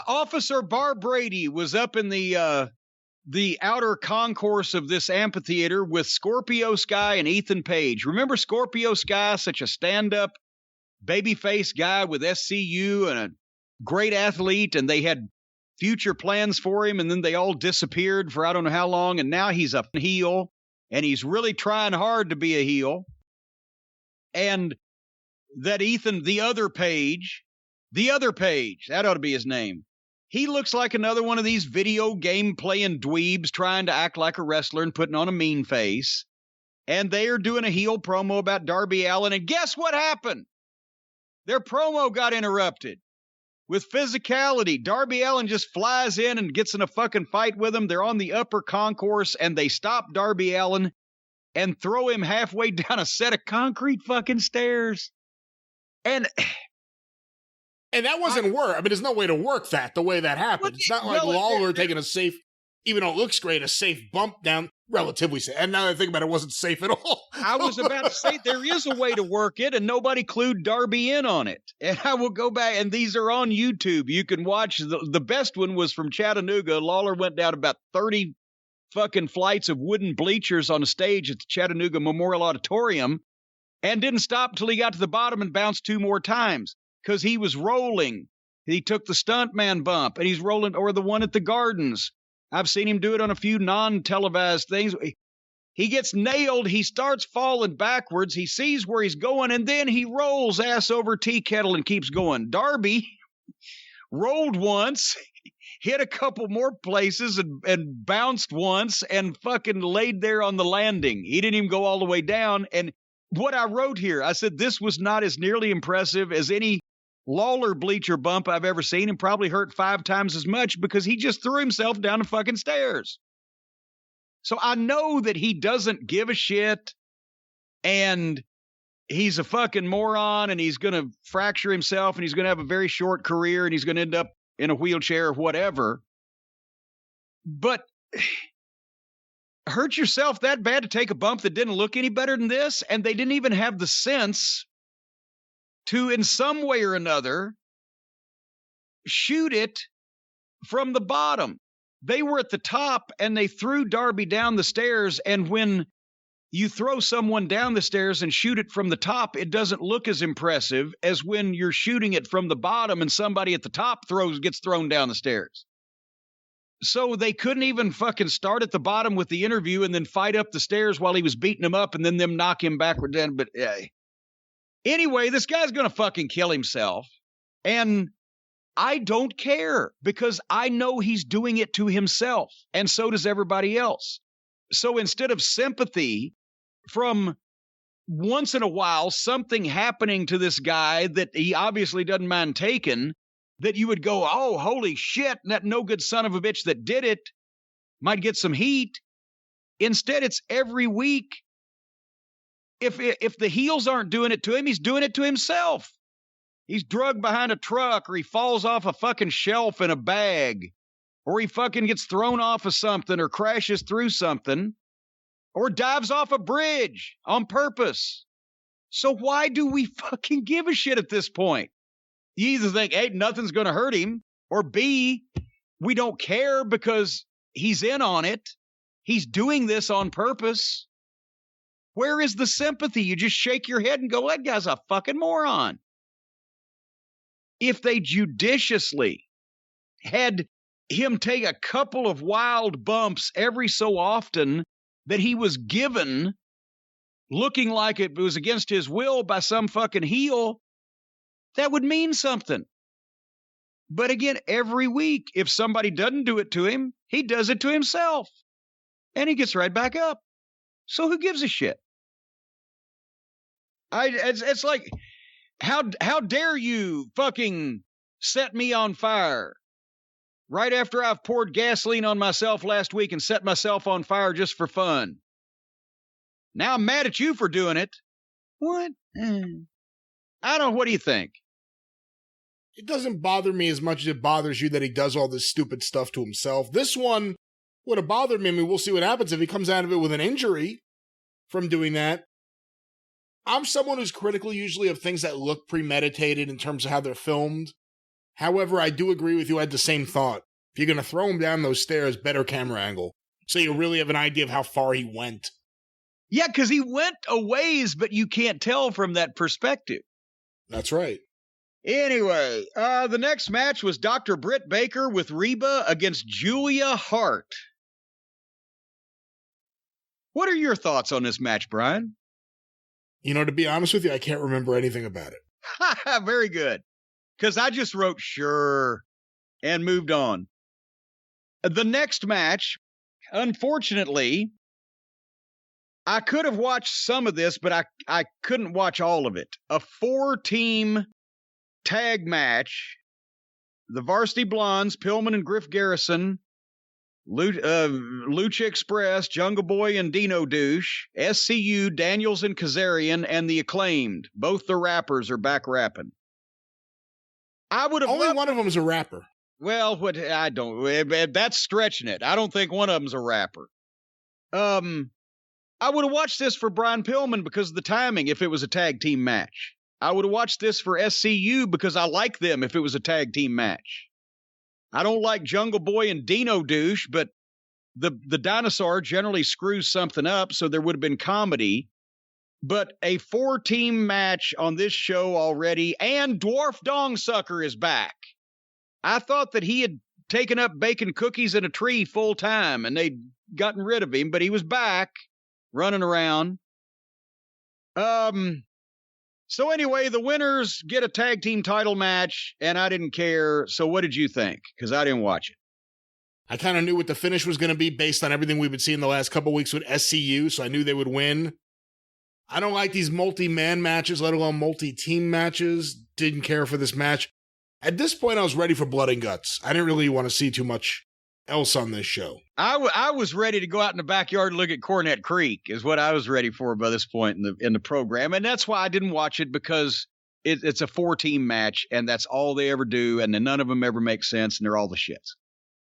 Officer Bar Brady was up in the outer concourse of this amphitheater with Scorpio Sky and Ethan Page. Remember Scorpio Sky, such a stand-up babyface guy with SCU and a great athlete, and they had future plans for him, and then they all disappeared for I don't know how long, and now he's a heel, and he's really trying hard to be a heel. And that Ethan, the other Page, that ought to be his name. He looks like another one of these video game playing dweebs trying to act like a wrestler and putting on a mean face. And they are doing a heel promo about Darby Allin, and guess what happened? Their promo got interrupted with physicality. Darby Allin just flies in and gets in a fucking fight with him. They're on the upper concourse, and they stop Darby Allin and throw him halfway down a set of concrete fucking stairs. And that wasn't work. I mean, there's no way to work that the way that happened. It's not like Lawler taking a safe, even though it looks great, a safe bump down, relatively safe. And now that I think about it, it wasn't safe at all. I was about to say there is a way to work it, and nobody clued Darby in on it. And I will go back, and these are on YouTube. You can watch. The best one was from Chattanooga. Lawler went down about 30 fucking flights of wooden bleachers on a stage at the Chattanooga Memorial Auditorium and didn't stop till he got to the bottom and bounced 2 more times because he was rolling. He took the stuntman bump, and he's rolling, or the one at the Gardens. I've seen him do it on a few non-televised things. He gets nailed. He starts falling backwards. He sees where he's going, and then he rolls ass over tea kettle and keeps going. Darby rolled once, hit a couple more places, and bounced once, and fucking laid there on the landing. He didn't even go all the way down. And what I wrote here, I said this was not as nearly impressive as any Lawler bleacher bump I've ever seen, and probably hurt 5 times as much because he just threw himself down the fucking stairs. So I know that he doesn't give a shit, and he's a fucking moron, and he's going to fracture himself, and he's going to have a very short career, and he's going to end up in a wheelchair or whatever. But hurt yourself that bad to take a bump that didn't look any better than this, and they didn't even have the sense to, in some way or another, shoot it from the bottom. They were at the top, and they threw Darby down the stairs, and when you throw someone down the stairs and shoot it from the top, it doesn't look as impressive as when you're shooting it from the bottom and somebody at the top gets thrown down the stairs. So they couldn't even fucking start at the bottom with the interview and then fight up the stairs while he was beating him up and then them knock him backward down. But anyway, this guy's going to fucking kill himself. And I don't care because I know he's doing it to himself. And so does everybody else. So instead of sympathy from once in a while something happening to this guy that he obviously doesn't mind taking, that you would go, oh, holy shit, that no good son of a bitch that did it might get some heat. Instead, it's every week. If the heels aren't doing it to him, he's doing it to himself. He's drugged behind a truck, or he falls off a fucking shelf in a bag, or he fucking gets thrown off of something, or crashes through something, or dives off a bridge on purpose. So why do we fucking give a shit at this point? You either think, A, nothing's going to hurt him, or B, we don't care because he's in on it. He's doing this on purpose. Where is the sympathy? You just shake your head and go, that guy's a fucking moron. If they judiciously had him take a couple of wild bumps every so often that he was given, looking like it was against his will by some fucking heel, that would mean something. But again, every week, if somebody doesn't do it to him, he does it to himself. And he gets right back up. So who gives a shit? It's like, how dare you fucking set me on fire right after I've poured gasoline on myself last week and set myself on fire just for fun. Now I'm mad at you for doing it. What? I don't know. What do you think? It doesn't bother me as much as it bothers you that he does all this stupid stuff to himself. This one would have bothered me. I mean, we'll see what happens if he comes out of it with an injury from doing that. I'm someone who's critical usually of things that look premeditated in terms of how they're filmed. However, I do agree with you. I had the same thought. If you're going to throw him down those stairs, better camera angle. So you really have an idea of how far he went. Yeah, because he went a ways, but you can't tell from that perspective. That's right. Anyway, the next match was Dr. Britt Baker with Reba against Julia Hart. What are your thoughts on this match, Brian? You know, to be honest with you, I can't remember anything about it. Very good. Because I just wrote sure and moved on. The next match, unfortunately, I could have watched some of this, but I couldn't watch all of it. A 4-team tag match. The Varsity Blondes, Pillman and Griff Garrison, Lucha Express, Jungle Boy and Dino Douche, SCU, Daniels and Kazarian, and the Acclaimed. Both the rappers are back rapping. I would have only one of them is a rapper. Well, that's stretching it. I don't think one of them's a rapper. I would have watched this for Brian Pillman because of the timing if it was a tag team match. I would have watched this for SCU because I like them if it was a tag team match. I don't like Jungle Boy and Dino Douche, but the dinosaur generally screws something up, so there would have been comedy. But a 4-team match on this show already, and Dwarf Dongsucker is back. I thought that he had taken up baking cookies in a tree full time, and they'd gotten rid of him, but he was back, running around. So anyway, the winners get a tag team title match, and I didn't care. So what did you think? Because I didn't watch it. I kind of knew what the finish was going to be based on everything we've been seeing the last couple weeks with SCU, so I knew they would win. I don't like these multi-man matches, let alone multi-team matches. Didn't care for this match. At this point, I was ready for blood and guts. I didn't really want to see too much else on this show. I was ready to go out in the backyard and look at Cornette Creek is what I was ready for by this point in the program. And that's why I didn't watch it, because it's a 4-team match and that's all they ever do. And then none of them ever make sense and they're all the shits.